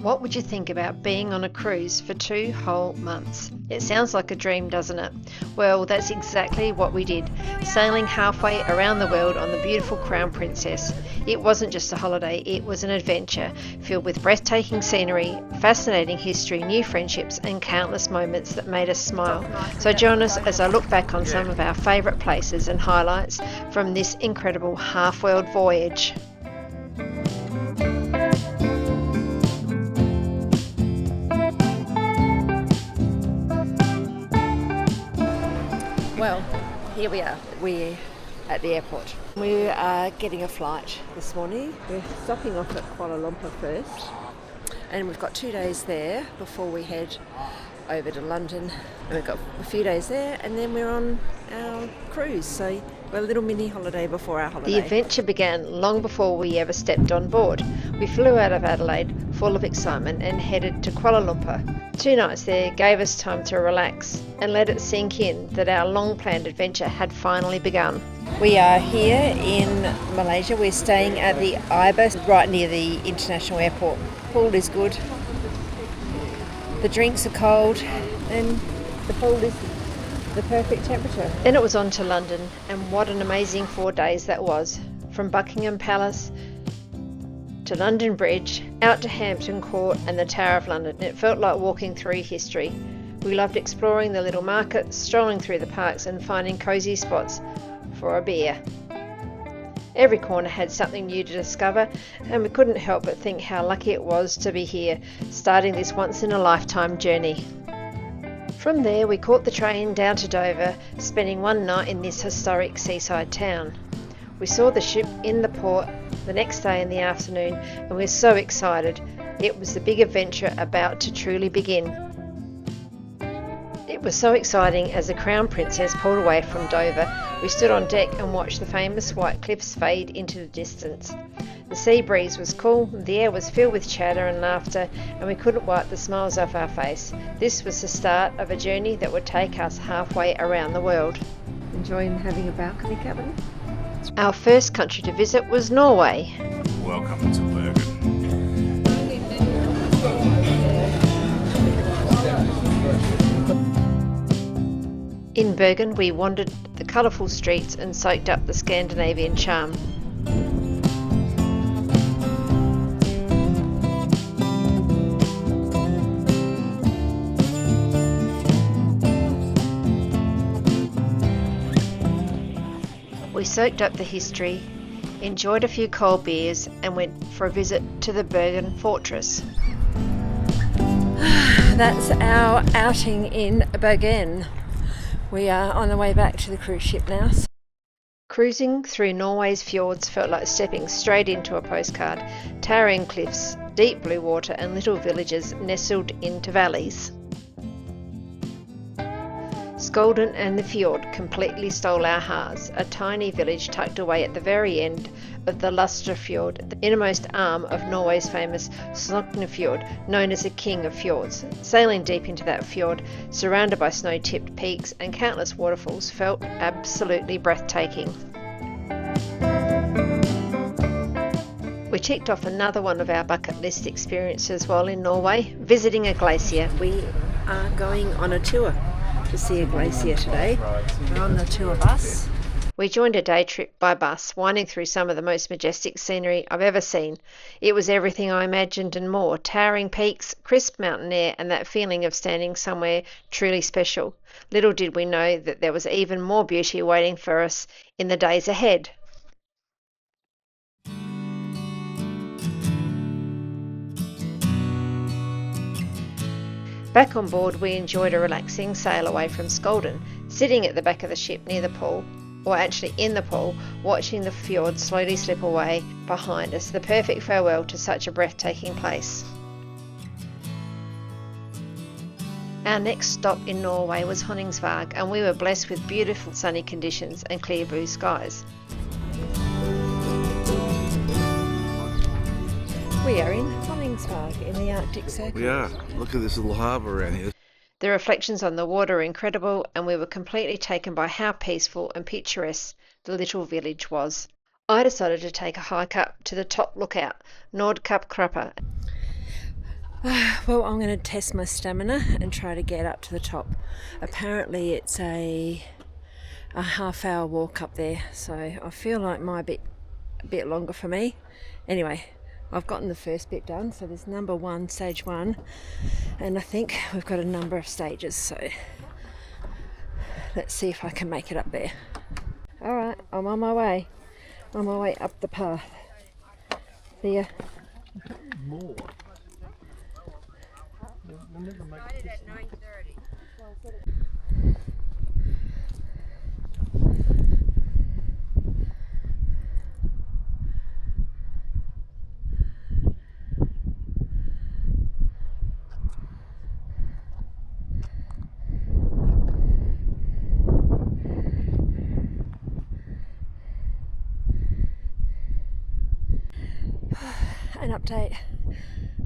What would you think about being on a cruise for 2 whole months? It sounds like a dream, doesn't it? Well, that's exactly what we did, sailing halfway around the world on the beautiful Crown Princess. It wasn't just a holiday, it was an adventure filled with breathtaking scenery, fascinating history, new friendships and countless moments that made us smile. So join us as I look back on some of our favourite places and highlights from this incredible half-world voyage. Well, here we are. We're at the airport. We are getting a flight this morning. We're stopping off at Kuala Lumpur first, and we've got 2 days there before we head over to London. And we've got a few days there, and then we're on our cruise. So we're a little mini holiday before our holiday. The adventure began long before we ever stepped on board. We flew out of Adelaide full of excitement and headed to Kuala Lumpur. 2 nights there gave us time to relax and let it sink in that our long-planned adventure had finally begun. We are here in Malaysia. We're staying at the Ibis, right near the international airport. Pool is good. The drinks are cold and the pool is the perfect temperature. Then it was on to London, and what an amazing 4 days that was. From Buckingham Palace to London Bridge, out to Hampton Court and the Tower of London. It felt like walking through history. We loved exploring the little markets, strolling through the parks and finding cosy spots for a beer. Every corner had something new to discover, and we couldn't help but think how lucky it was to be here, starting this once-in-a-lifetime journey. From there we caught the train down to Dover, spending 1 night in this historic seaside town. We saw the ship in the port the next day in the afternoon, and we were so excited. It was the big adventure about to truly begin. It was so exciting as the Crown Princess pulled away from Dover. We stood on deck and watched the famous white cliffs fade into the distance. The sea breeze was cool, the air was filled with chatter and laughter, and we couldn't wipe the smiles off our face. This was the start of a journey that would take us halfway around the world. Enjoying having a balcony cabin? Our first country to visit was Norway. Welcome to Bergen. In Bergen, we wandered the colourful streets and soaked up the Scandinavian charm. We soaked up the history, enjoyed a few cold beers and went for a visit to the Bergen Fortress. That's our outing in Bergen. We are on the way back to the cruise ship now. Cruising through Norway's fjords felt like stepping straight into a postcard. Towering cliffs, deep blue water and little villages nestled into valleys. Skolden and the fjord completely stole our hearts, a tiny village tucked away at the very end of the Lustrefjord, the innermost arm of Norway's famous Sognefjord, known as the King of Fjords. Sailing deep into that fjord, surrounded by snow-tipped peaks and countless waterfalls, felt absolutely breathtaking. We ticked off another one of our bucket list experiences while in Norway, visiting a glacier. We are going on a tour to see a glacier today. We're on the tour bus. We joined a day trip by bus, winding through some of the most majestic scenery I've ever seen. It was everything I imagined and more: towering peaks, crisp mountain air, and that feeling of standing somewhere truly special. Little did we know that there was even more beauty waiting for us in the days ahead. Back on board, we enjoyed a relaxing sail away from Skolden, sitting at the back of the ship near the pool, or actually in the pool, watching the fjord slowly slip away behind us, the perfect farewell to such a breathtaking place. Our next stop in Norway was Honningsvåg, and we were blessed with beautiful sunny conditions and clear blue skies. We are in Honningsvåg in the Arctic Circle. We are. Look at this little harbour around here. The reflections on the water were incredible, and we were completely taken by how peaceful and picturesque the little village was. I decided to take a hike up to the top lookout, Nordkappkrappa. Well, I'm going to test my stamina and try to get up to the top. Apparently it's a half-hour walk up there, so I feel like it might be a bit longer for me. Anyway, I've gotten the first bit done, so there's number one, stage one, and I think we've got a number of stages, so let's see if I can make it up there. Alright, I'm on my way up the path. See ya. More. We'll never make it at 9:30. An update.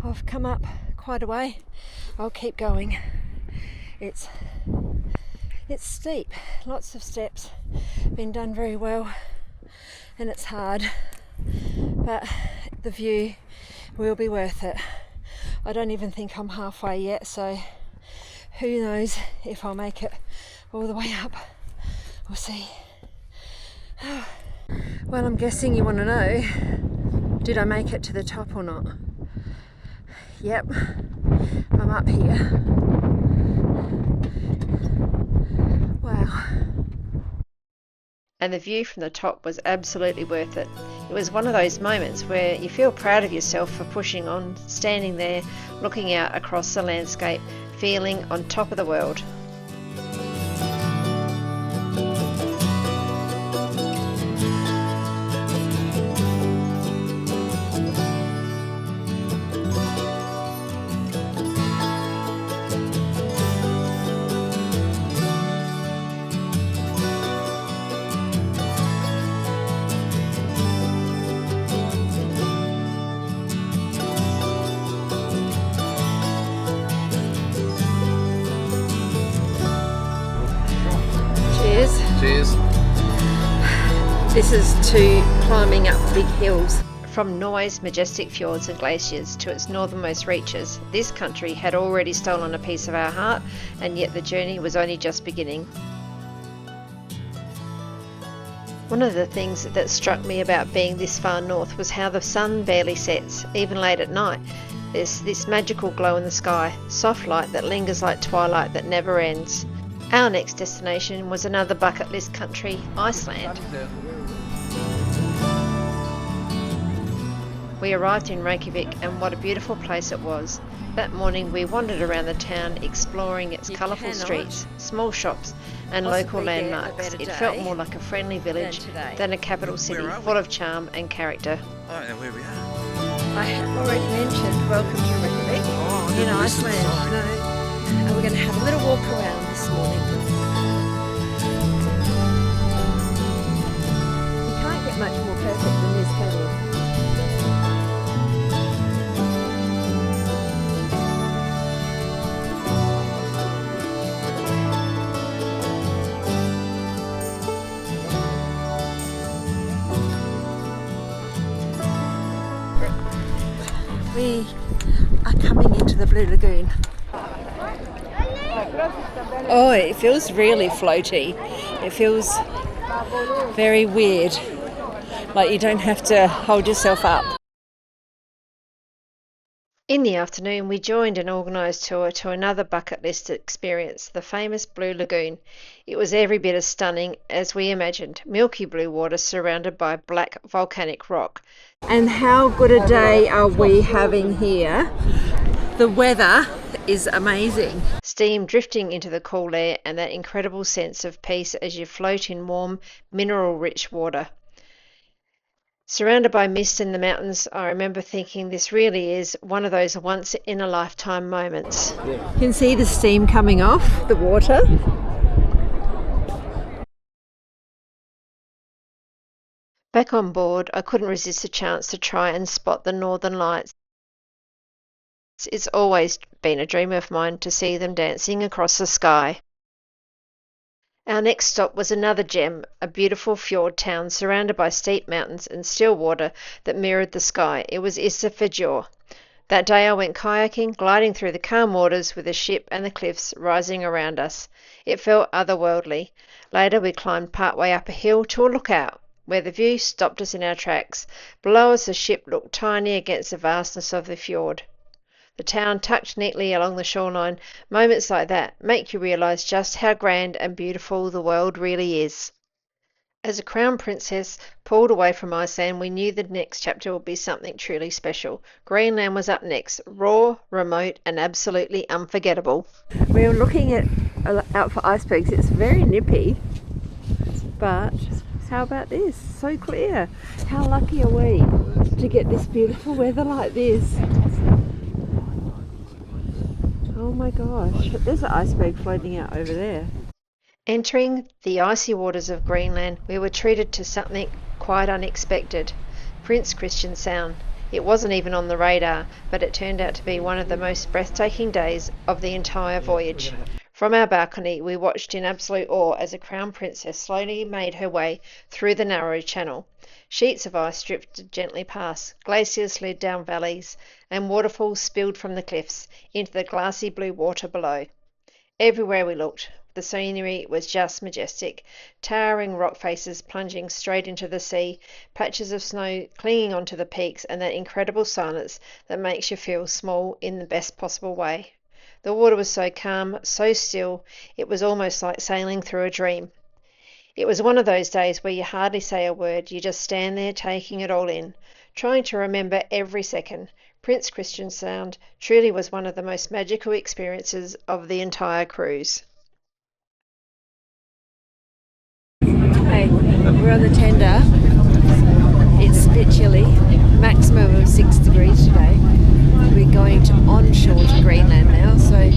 I've come up quite a way. I'll keep going. It's steep, lots of steps, been done very well, and it's hard, but the view will be worth it. I don't even think I'm halfway yet, so who knows if I'll make it all the way up. We'll see. Well, I'm guessing you want to know, did I make it to the top or not? Yep, I'm up here. Wow. And the view from the top was absolutely worth it. It was one of those moments where you feel proud of yourself for pushing on, standing there, looking out across the landscape, feeling on top of the world. Cheers. This is to climbing up big hills. From Norway's majestic fjords and glaciers to its northernmost reaches, this country had already stolen a piece of our heart, and yet the journey was only just beginning. One of the things that struck me about being this far north was how the sun barely sets, even late at night. There's this magical glow in the sky, soft light that lingers like twilight that never ends. Our next destination was another bucket list country, Iceland. We arrived in Reykjavik, and what a beautiful place it was. That morning we wandered around the town exploring its colourful streets, small shops and local landmarks. It felt more like a friendly village than a capital city, full of charm and character. I don't know where we are. I have already mentioned welcome to Reykjavik in Iceland. No. And we're going to have a little walk around this morning. You can't get much more perfect than this, can you? We are coming into the Blue Lagoon. Oh, it feels really floaty. It feels very weird, like you don't have to hold yourself up. In the afternoon, we joined an organised tour to another bucket list experience, the famous Blue Lagoon. It was every bit as stunning as we imagined, milky blue water surrounded by black volcanic rock. And how good a day are we having here? The weather is amazing. Steam drifting into the cool air and that incredible sense of peace as you float in warm, mineral-rich water. Surrounded by mist in the mountains, I remember thinking this really is one of those once-in-a-lifetime moments. You can see the steam coming off the water. Back on board, I couldn't resist the chance to try and spot the northern lights. It's always been a dream of mine to see them dancing across the sky. Our next stop was another gem, a beautiful fjord town surrounded by steep mountains and still water that mirrored the sky. It was Isafjord. That day I went kayaking, gliding through the calm waters with the ship and the cliffs rising around us. It felt otherworldly. Later we climbed part way up a hill to a lookout, where the view stopped us in our tracks. Below us the ship looked tiny against the vastness of the fjord. The town tucked neatly along the shoreline. Moments like that make you realise just how grand and beautiful the world really is. As a crown princess pulled away from Iceland, we knew the next chapter would be something truly special. Greenland was up next, raw, remote and absolutely unforgettable. We were looking out for icebergs. It's very nippy, but how about this? So clear. How lucky are we to get this beautiful weather like this? Oh my gosh, there's an iceberg floating out over there. Entering the icy waters of Greenland, we were treated to something quite unexpected. Prince Christian Sound. It wasn't even on the radar, but it turned out to be one of the most breathtaking days of the entire voyage. From our balcony, we watched in absolute awe as a crown princess slowly made her way through the narrow channel. Sheets of ice drifted gently past, glaciers slid down valleys, and waterfalls spilled from the cliffs into the glassy blue water below. Everywhere we looked, the scenery was just majestic. Towering rock faces plunging straight into the sea, patches of snow clinging onto the peaks, and that incredible silence that makes you feel small in the best possible way. The water was so calm, so still, it was almost like sailing through a dream. It was one of those days where you hardly say a word, you just stand there taking it all in, trying to remember every second. Prince Christian Sound truly was one of the most magical experiences of the entire cruise. Hey, we're on the tender. It's a bit chilly, maximum of 6 degrees today. We're going to onshore to Greenland now, so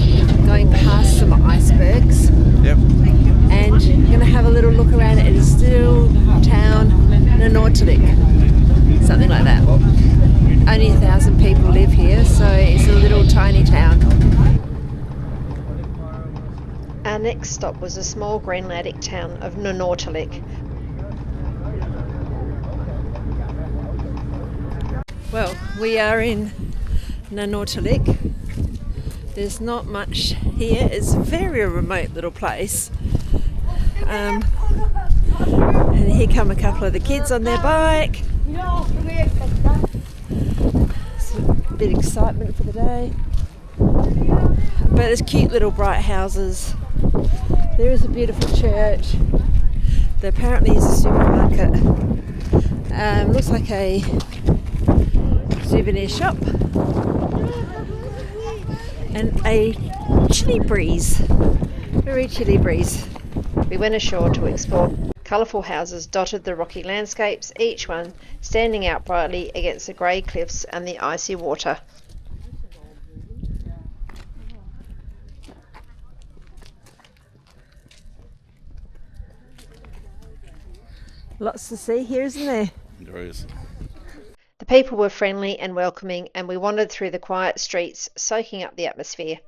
going past some icebergs. Yep. And we're going to have a little look around at a still town, Nanortalik, something like that. Only 1,000 people live here, so it's a little tiny town. Our next stop was a small Greenlandic town of Nanortalik. Well, we are in Nanortalik. There's not much here. It's a very remote little place. And here come a couple of the kids on their bike. A bit of excitement for the day. But there's cute little bright houses. There is a beautiful church. There apparently is a supermarket. Looks like a souvenir shop. And a chilly breeze. Very chilly breeze. We went ashore to explore. Colourful houses dotted the rocky landscapes, each one standing out brightly against the grey cliffs and the icy water. Lots to see here, isn't there? There is. The people were friendly and welcoming, and we wandered through the quiet streets, soaking up the atmosphere.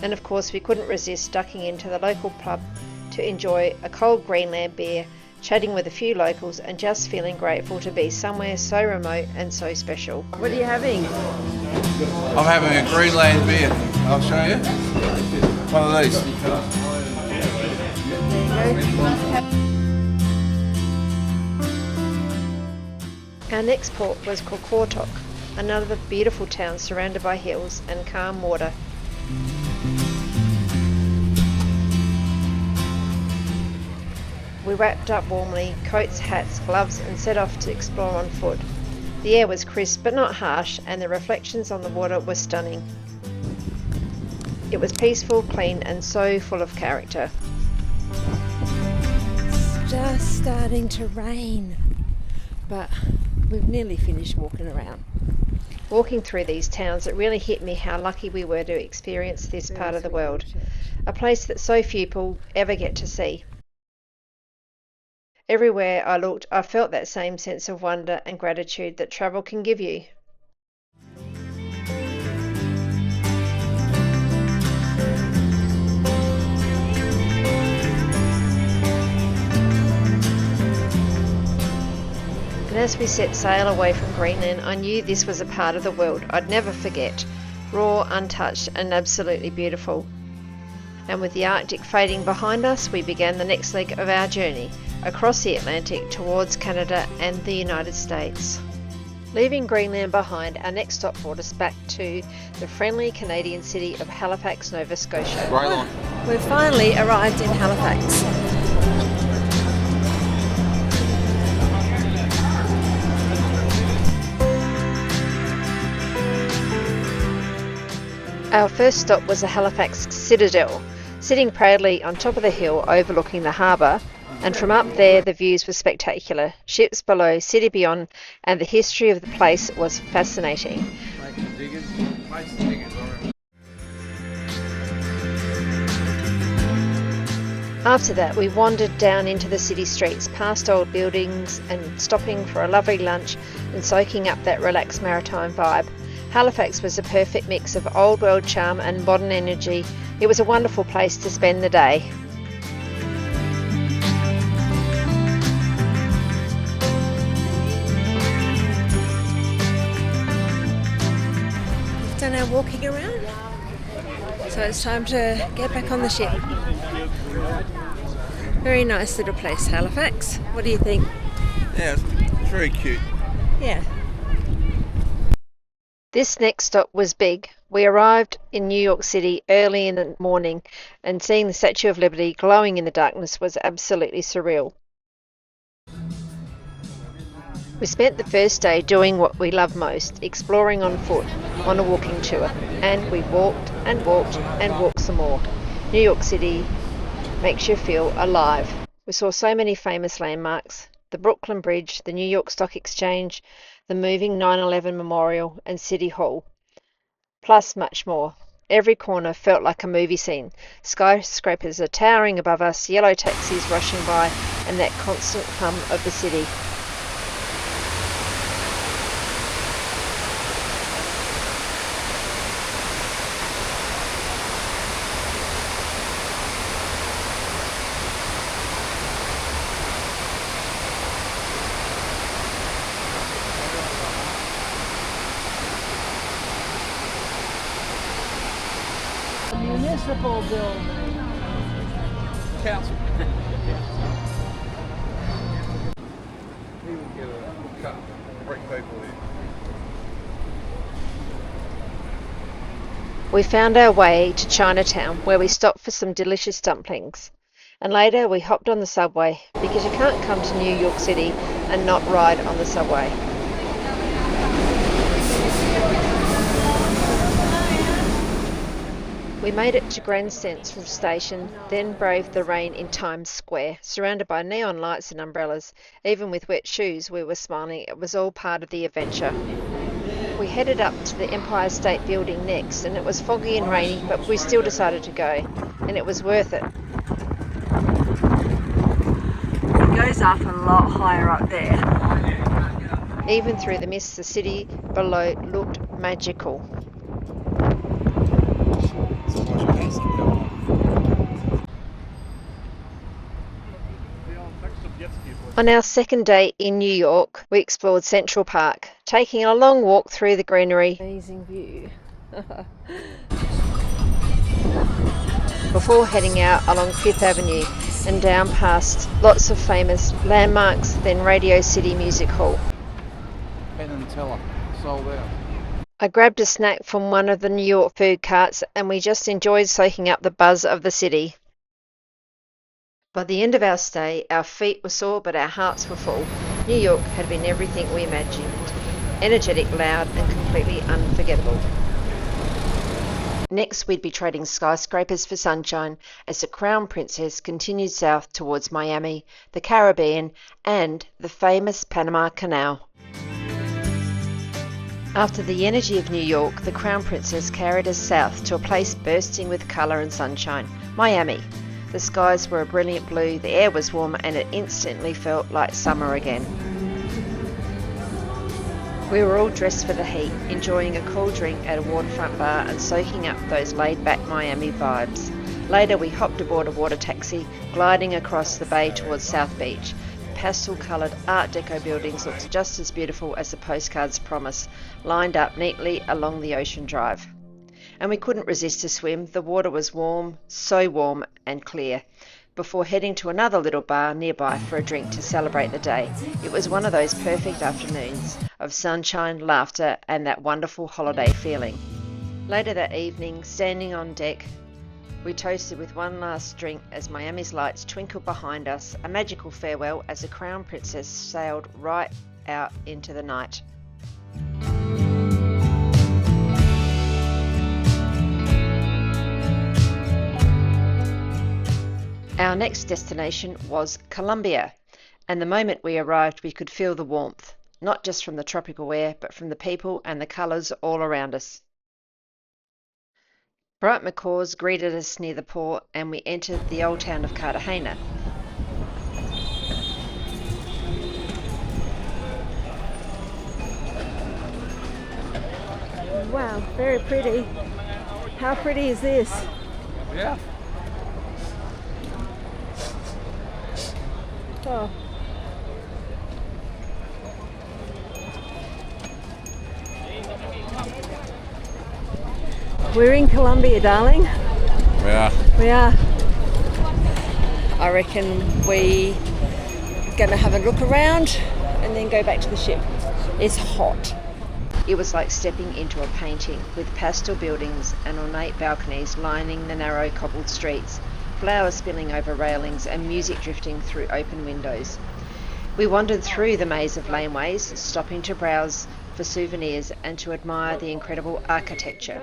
And of course we couldn't resist ducking into the local pub to enjoy a cold Greenland beer, chatting with a few locals and just feeling grateful to be somewhere so remote and so special. What are you having? I'm having a Greenland beer. I'll show you. One of these. Our next port was Qaqortoq, another beautiful town surrounded by hills and calm water. We wrapped up warmly, coats, hats, gloves, and set off to explore on foot. The air was crisp but not harsh, and the reflections on the water were stunning. It was peaceful, clean, and so full of character. It's just starting to rain, but we've nearly finished walking around. Walking through these towns, it really hit me how lucky we were to experience this part of the world, a place that so few people ever get to see. Everywhere I looked, I felt that same sense of wonder and gratitude that travel can give you. And as we set sail away from Greenland, I knew this was a part of the world I'd never forget, raw, untouched and absolutely beautiful. And with the Arctic fading behind us, we began the next leg of our journey, across the Atlantic towards Canada and the United States. Leaving Greenland behind, our next stop brought us back to the friendly Canadian city of Halifax, Nova Scotia. Right on. We've finally arrived in Halifax. Our first stop was the Halifax Citadel, sitting proudly on top of the hill overlooking the harbour, and from up there the views were spectacular. Ships below, city beyond, and the history of the place was fascinating. After that, we wandered down into the city streets, past old buildings and stopping for a lovely lunch and soaking up that relaxed maritime vibe. Halifax was a perfect mix of old world charm and modern energy. It was a wonderful place to spend the day. We've done our walking around, so it's time to get back on the ship. Very nice little place, Halifax. What do you think? Yeah, it's very cute. Yeah. This next stop was big. We arrived in New York City early in the morning, and seeing the Statue of Liberty glowing in the darkness was absolutely surreal. We spent the first day doing what we love most, exploring on foot on a walking tour, and we walked and walked and walked some more. New York City makes you feel alive. We saw so many famous landmarks: the Brooklyn Bridge, the New York Stock Exchange, the moving 9/11 Memorial and City Hall, plus much more. Every corner felt like a movie scene. Skyscrapers are towering above us, yellow taxis rushing by, and that constant hum of the city. Municipal building. Council. He would get a cut, break people in. We found our way to Chinatown, where we stopped for some delicious dumplings. And later we hopped on the subway, because you can't come to New York City and not ride on the subway. We made it to Grand Central Station, then braved the rain in Times Square, surrounded by neon lights and umbrellas. Even with wet shoes, we were smiling. It was all part of the adventure. We headed up to the Empire State Building next, and it was foggy and rainy, but we still decided to go, and it was worth it. It goes up a lot higher up there. Even through the mist, the city below looked magical. On our second day in New York, we explored Central Park, taking a long walk through the greenery Amazing view. before heading out along Fifth Avenue and down past lots of famous landmarks, then Radio City Music Hall. Penn and Teller, sold out. I grabbed a snack from one of the New York food carts, and we just enjoyed soaking up the buzz of the city. By the end of our stay, our feet were sore, but our hearts were full. New York had been everything we imagined: energetic, loud, and completely unforgettable. Next, we'd be trading skyscrapers for sunshine as the Crown Princess continued south towards Miami, the Caribbean, and the famous Panama Canal. After the energy of New York, the Crown Princess carried us south to a place bursting with colour and sunshine, Miami. The skies were a brilliant blue, the air was warm, and it instantly felt like summer again. We were all dressed for the heat, enjoying a cool drink at a waterfront bar and soaking up those laid-back Miami vibes. Later we hopped aboard a water taxi, gliding across the bay towards South Beach. Pastel-coloured Art Deco buildings looked just as beautiful as the postcards promise, lined up neatly along the ocean drive. And we couldn't resist a swim. The water was warm, so warm and clear, before heading to another little bar nearby for a drink to celebrate the day. It was one of those perfect afternoons of sunshine, laughter, and that wonderful holiday feeling. Later that evening, standing on deck, we toasted with one last drink as Miami's lights twinkled behind us, a magical farewell as the Crown Princess sailed right out into the night. Our next destination was Colombia, and the moment we arrived we could feel the warmth, not just from the tropical air, but from the people and the colours all around us. Bright macaws greeted us near the port, and we entered the old town of Cartagena. Wow, very pretty. How pretty is this? Yeah. Oh. We're in Colombia, darling. Yeah. We are. I reckon we're going to have a look around and then go back to the ship. It's hot. It was like stepping into a painting, with pastel buildings and ornate balconies lining the narrow cobbled streets, flowers spilling over railings and music drifting through open windows. We wandered through the maze of laneways, stopping to browse for souvenirs and to admire the incredible architecture.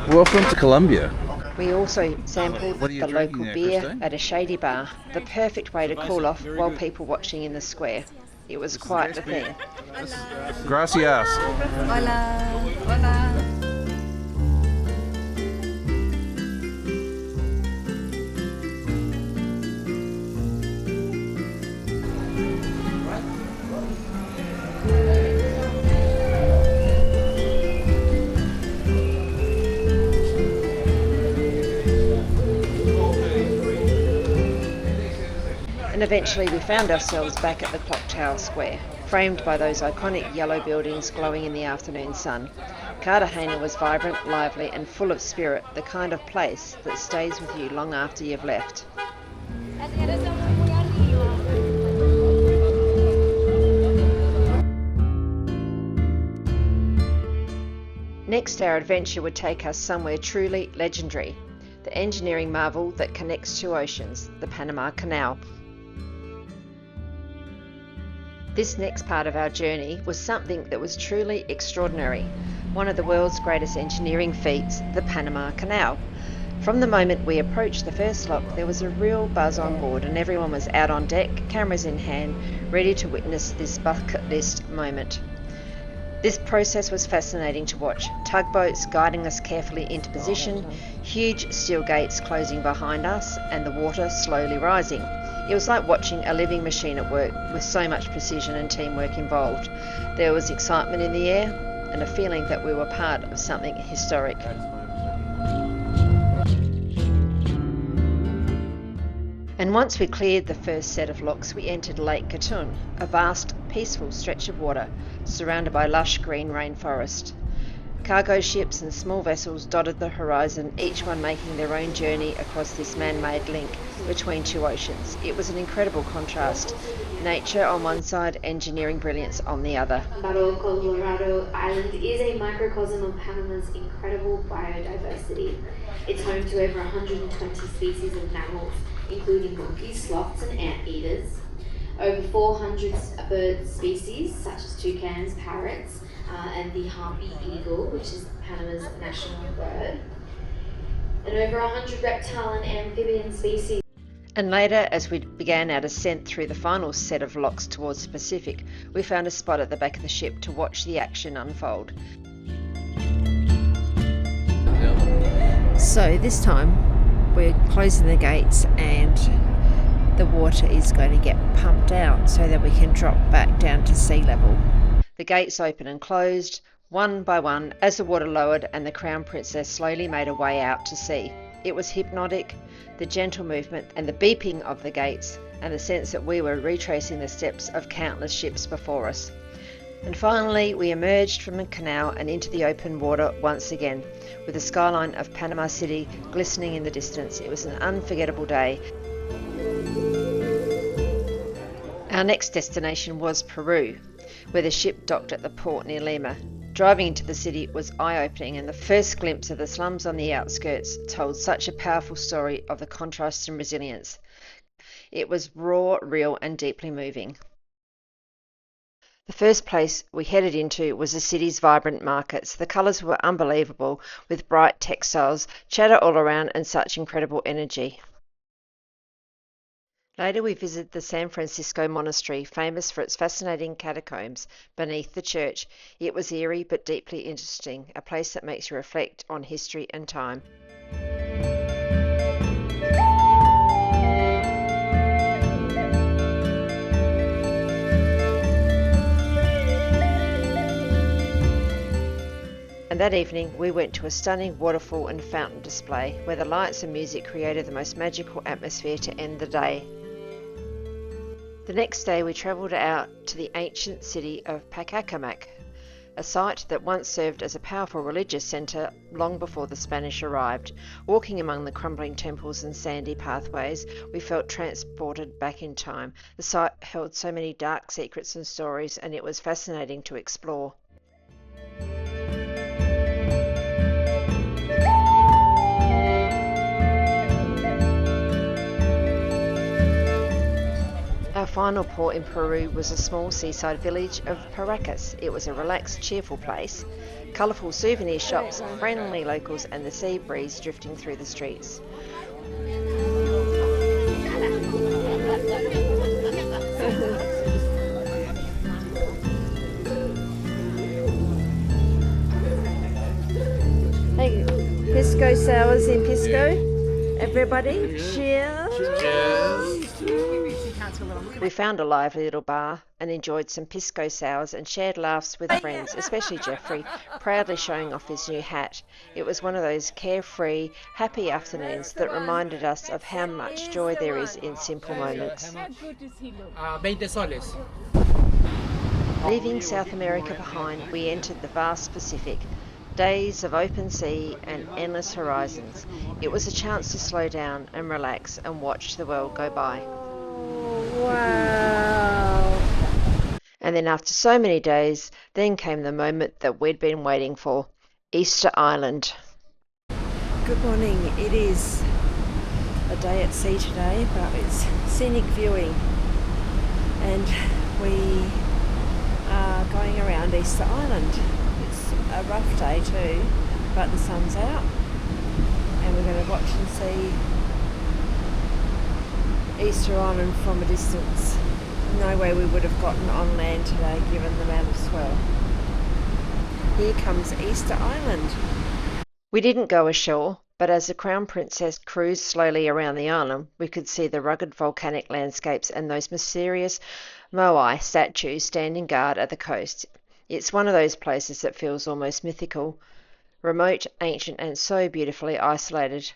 Welcome to Colombia. We also sampled What are you the drinking local there, beer Christine? at a shady bar, the perfect way to cool off while people watching in the square. It was quite the thing. Gracias. Hola. Hola. And eventually we found ourselves back at the Clock Tower Square, framed by those iconic yellow buildings glowing in the afternoon sun. Cartagena was vibrant, lively and full of spirit, the kind of place that stays with you long after you've left. Next, our adventure would take us somewhere truly legendary, the engineering marvel that connects two oceans, the Panama Canal. This next part of our journey was something that was truly extraordinary, one of the world's greatest engineering feats, the Panama Canal. From the moment we approached the first lock, there was a real buzz on board and everyone was out on deck, cameras in hand, ready to witness this bucket list moment. This process was fascinating to watch. Tugboats guiding us carefully into position, huge steel gates closing behind us, and the water slowly rising. It was like watching a living machine at work with so much precision and teamwork involved. There was excitement in the air and a feeling that we were part of something historic. And once we cleared the first set of locks, we entered Lake Gatun, a vast, peaceful stretch of water surrounded by lush green rainforest. Cargo ships and small vessels dotted the horizon, each one making their own journey across this man-made link between two oceans. It was an incredible contrast. Nature on one side, engineering brilliance on the other. Colorado Island is a microcosm of Panama's incredible biodiversity. It's home to over 120 species of mammals, including monkeys, sloths and anteaters. Over 400 bird species, such as toucans, parrots, and the harpy eagle, which is Panama's national bird. And over 100 reptile and amphibian species. And later, as we began our descent through the final set of locks towards the Pacific, we found a spot at the back of the ship to watch the action unfold. So this time we're closing the gates and the water is going to get pumped out so that we can drop back down to sea level. The gates opened and closed, one by one, as the water lowered and the Crown Princess slowly made her way out to sea. It was hypnotic, the gentle movement and the beeping of the gates, and the sense that we were retracing the steps of countless ships before us. And finally, we emerged from the canal and into the open water once again, with the skyline of Panama City glistening in the distance. It was an unforgettable day. Our next destination was Peru, where the ship docked at the port near Lima. Driving into the city was eye-opening, and the first glimpse of the slums on the outskirts told such a powerful story of the contrast and resilience. It was raw, real and deeply moving. The first place we headed into was the city's vibrant markets. The colours were unbelievable, with bright textiles, chatter all around and such incredible energy. Later we visited the San Francisco Monastery, famous for its fascinating catacombs beneath the church. It was eerie but deeply interesting, a place that makes you reflect on history and time. And that evening we went to a stunning waterfall and fountain display, where the lights and music created the most magical atmosphere to end the day. The next day we travelled out to the ancient city of Pacacamac, a site that once served as a powerful religious centre long before the Spanish arrived. Walking among the crumbling temples and sandy pathways, we felt transported back in time. The site held so many dark secrets and stories, and it was fascinating to explore. Our final port in Peru was a small seaside village of Paracas. It was a relaxed, cheerful place, colourful souvenir shops, friendly locals and the sea breeze drifting through the streets. Hey, Pisco sours in Pisco. Everybody, cheers. We found a lively little bar and enjoyed some pisco sours and shared laughs with friends, especially Jeffrey, proudly showing off his new hat. It was one of those carefree, happy afternoons that reminded us of how much joy there is in simple moments. 20 soles. Leaving South America behind, we entered the vast Pacific. Days of open sea and endless horizons. It was a chance to slow down and relax and watch the world go by. Wow. And then after so many days, then came the moment that we'd been waiting for, Easter Island. Good morning. It is a day at sea today, but it's scenic viewing. And we are going around Easter Island. It's a rough day too, but the sun's out. And we're going to watch and see Easter Island from a distance. No way we would have gotten on land today given the amount of swell. Here comes Easter Island. We didn't go ashore, but as the Crown Princess cruised slowly around the island, we could see the rugged volcanic landscapes and those mysterious moai statues standing guard at the coast. It's one of those places that feels almost mythical, remote, ancient, and so beautifully isolated.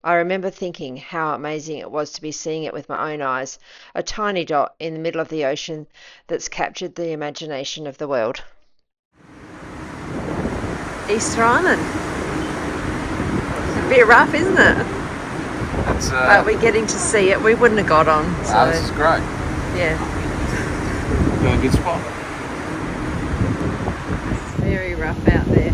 I remember thinking how amazing it was to be seeing it with my own eyes, a tiny dot in the middle of the ocean that's captured the imagination of the world. Easter Island. A bit rough, isn't it? It's, But we're getting to see it. We wouldn't have got on. So, this is great. yeah, Got a good spot. very rough out there.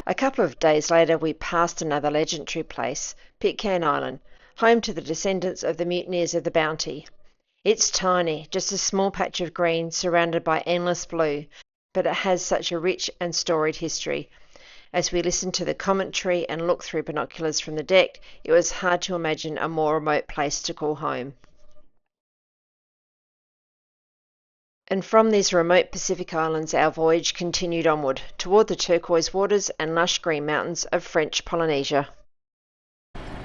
A couple of days later, we passed another legendary place, Pitcairn Island, home to the descendants of the mutineers of the Bounty. It's tiny, just a small patch of green surrounded by endless blue, but it has such a rich and storied history. As we listened to the commentary and looked through binoculars from the deck, it was hard to imagine a more remote place to call home. And from these remote Pacific islands, our voyage continued onward, toward the turquoise waters and lush green mountains of French Polynesia.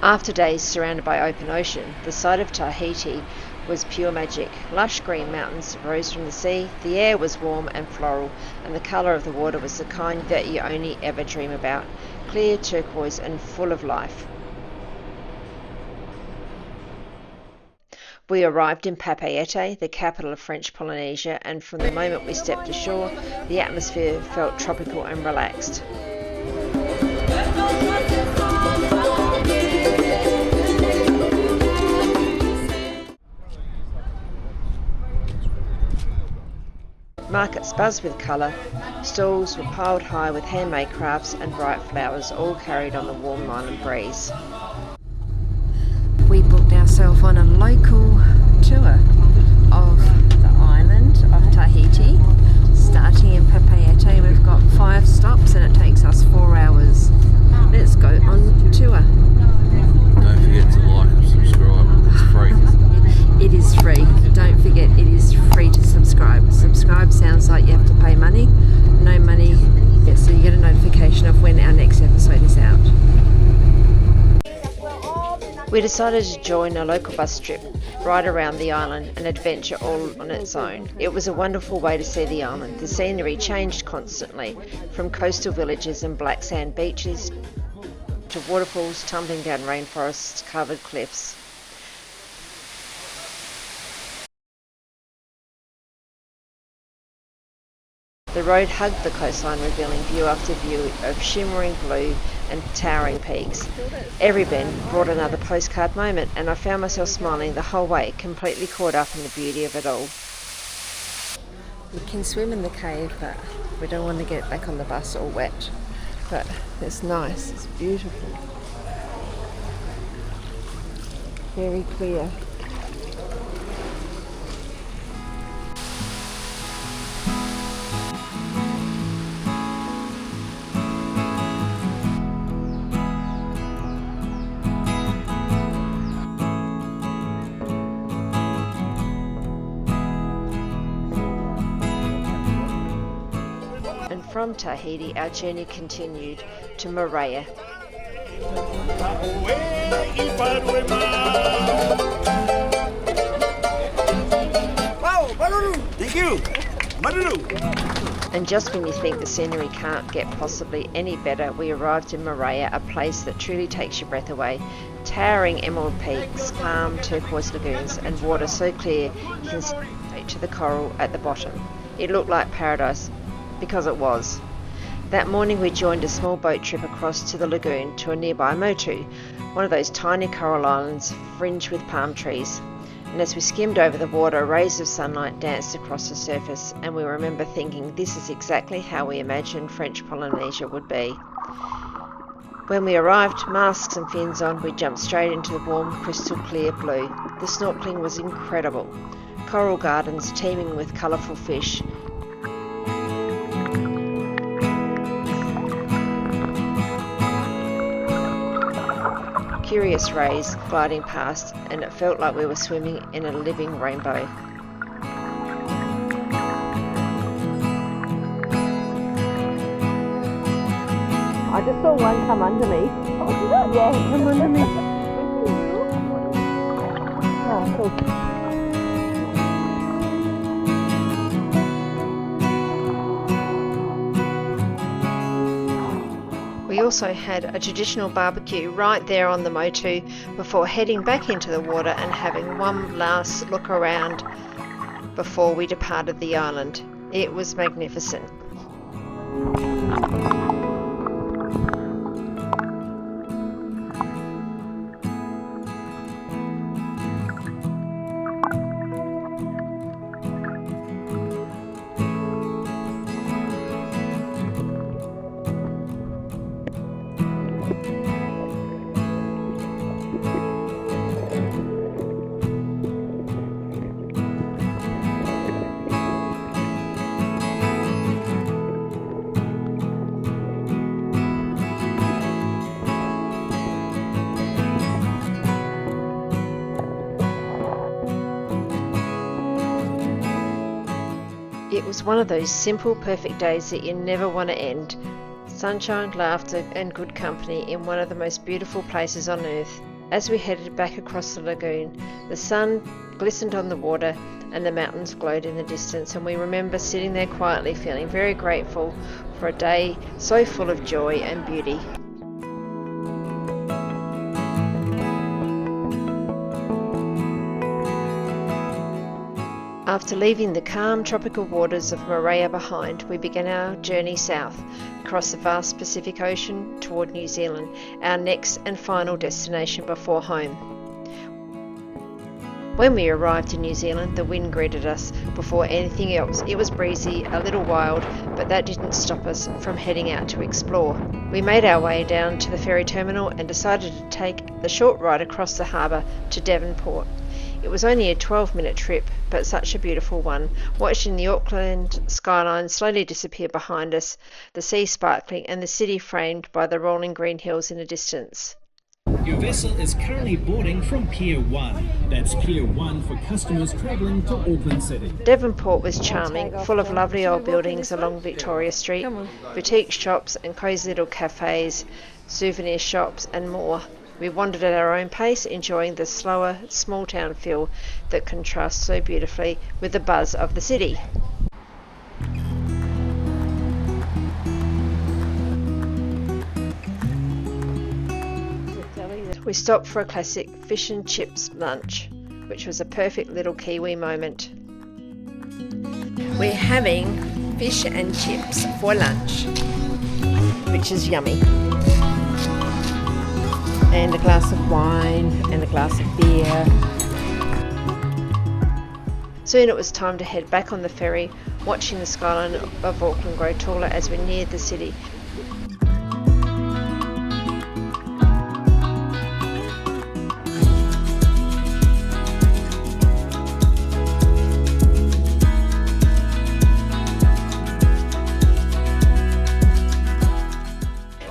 After days surrounded by open ocean, the sight of Tahiti was pure magic. Lush green mountains rose from the sea, the air was warm and floral, and the colour of the water was the kind that you only ever dream about, clear turquoise and full of life. We arrived in Papeete, the capital of French Polynesia, and from the moment we stepped ashore, the atmosphere felt tropical and relaxed. Markets buzzed with colour, stalls were piled high with handmade crafts and bright flowers, all carried on the warm island breeze. We booked ourselves on a local tour of the island of Tahiti, starting in Papeete. We've got 5 stops and it takes us 4 hours. Let's go on tour. Don't forget to like and subscribe. It's free. It is free. Don't forget, it is free to subscribe. Subscribe sounds like you have to pay money. No money. Yeah, so you get a notification of when our next episode is out. We decided to join a local bus trip right around the island, an adventure all on its own. It was a wonderful way to see the island. The scenery changed constantly, from coastal villages and black sand beaches to waterfalls, tumbling down rainforests, covered cliffs. The road hugged the coastline, revealing view after view of shimmering blue and towering peaks. Every bend brought another postcard moment, and I found myself smiling the whole way, completely caught up in the beauty of it all. We can swim in the cave, but we don't want to get back on the bus all wet. But it's nice, it's beautiful. Very clear. From Tahiti, our journey continued to Moorea. Thank you. And just when you think the scenery can't get possibly any better, we arrived in Moorea, a place that truly takes your breath away. Towering emerald peaks, calm turquoise lagoons, and water so clear you can see straight to the coral at the bottom. It looked like paradise, because it was. That morning we joined a small boat trip across to the lagoon to a nearby motu, one of those tiny coral islands fringed with palm trees. And as we skimmed over the water, rays of sunlight danced across the surface, and we remember thinking this is exactly how we imagined French Polynesia would be. When we arrived, masks and fins on, we jumped straight into the warm, crystal clear blue. The snorkeling was incredible. Coral gardens teeming with colourful fish, curious rays gliding past, and it felt like we were swimming in a living rainbow. I just saw one come under me. Oh, yeah, come under me. Oh, cool. We also had a traditional barbecue right there on the motu before heading back into the water and having one last look around before we departed the island. It was magnificent. It was one of those simple, perfect days that you never want to end. Sunshine, laughter and good company in one of the most beautiful places on earth. As we headed back across the lagoon, the sun glistened on the water and the mountains glowed in the distance, and we remember sitting there quietly feeling very grateful for a day so full of joy and beauty. After leaving the calm tropical waters of Moorea behind, we began our journey south, across the vast Pacific Ocean toward New Zealand, our next and final destination before home. When we arrived in New Zealand, the wind greeted us before anything else. It was breezy, a little wild, but that didn't stop us from heading out to explore. We made our way down to the ferry terminal and decided to take the short ride across the harbour to Devonport. It was only a 12-minute trip, but such a beautiful one, watching the Auckland skyline slowly disappear behind us, the sea sparkling and the city framed by the rolling green hills in the distance. Your vessel is currently boarding from Pier 1. That's Pier 1 for customers travelling to Auckland City. Devonport was charming, full of lovely old buildings along Victoria Street, boutique shops and cosy little cafes, souvenir shops and more. We wandered at our own pace, enjoying the slower, small-town feel that contrasts so beautifully with the buzz of the city. We stopped for a classic fish and chips lunch, which was a perfect little Kiwi moment. We're having fish and chips for lunch, which is yummy. And a glass of wine and a glass of beer. Soon it was time to head back on the ferry, watching the skyline of Auckland grow taller as we neared the city.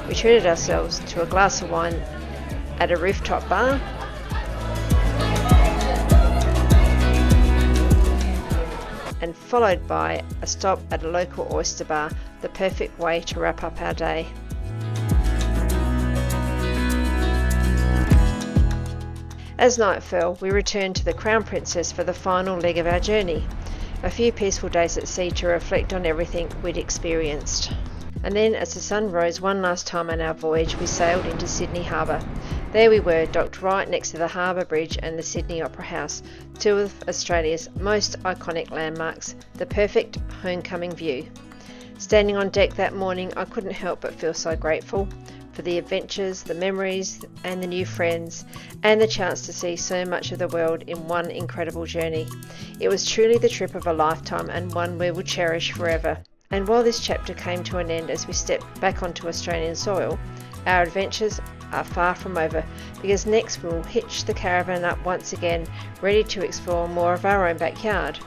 We treated ourselves to a glass of wine at a rooftop bar, and followed by a stop at a local oyster bar, the perfect way to wrap up our day. As night fell, we returned to the Crown Princess for the final leg of our journey. A few peaceful days at sea to reflect on everything we'd experienced. And then, as the sun rose one last time on our voyage, we sailed into Sydney Harbour. There we were, docked right next to the Harbour Bridge and the Sydney Opera House, two of Australia's most iconic landmarks, the perfect homecoming view. Standing on deck that morning, I couldn't help but feel so grateful for the adventures, the memories and the new friends, and the chance to see so much of the world in one incredible journey. It was truly the trip of a lifetime, and one we will cherish forever. And while this chapter came to an end as we stepped back onto Australian soil, our adventures are far from over, because next we'll hitch the caravan up once again, ready to explore more of our own backyard.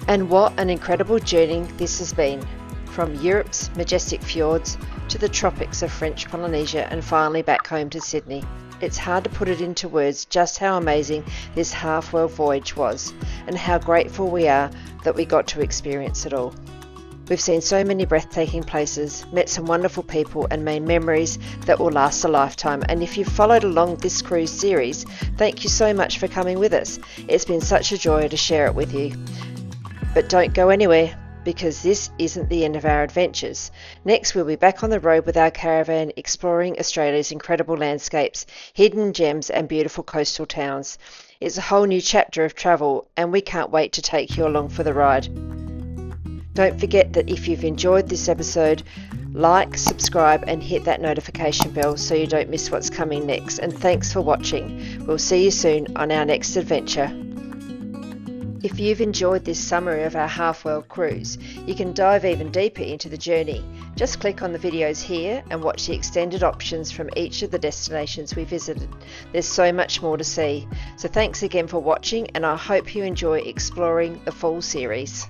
And what an incredible journey this has been, from Europe's majestic fjords to the tropics of French Polynesia and finally back home to Sydney. It's hard to put it into words just how amazing this half-world voyage was, and how grateful we are that we got to experience it all. We've seen so many breathtaking places, met some wonderful people and made memories that will last a lifetime. And if you've followed along this cruise series, thank you so much for coming with us. It's been such a joy to share it with you. But don't go anywhere, because this isn't the end of our adventures. Next we'll be back on the road with our caravan, exploring Australia's incredible landscapes, hidden gems and beautiful coastal towns. It's a whole new chapter of travel, and we can't wait to take you along for the ride. Don't forget that if you've enjoyed this episode, like, subscribe and hit that notification bell so you don't miss what's coming next. And thanks for watching. We'll see you soon on our next adventure. If you've enjoyed this summary of our half-world cruise, you can dive even deeper into the journey. Just click on the videos here and watch the extended options from each of the destinations we visited. There's so much more to see. So thanks again for watching, and I hope you enjoy exploring the full series.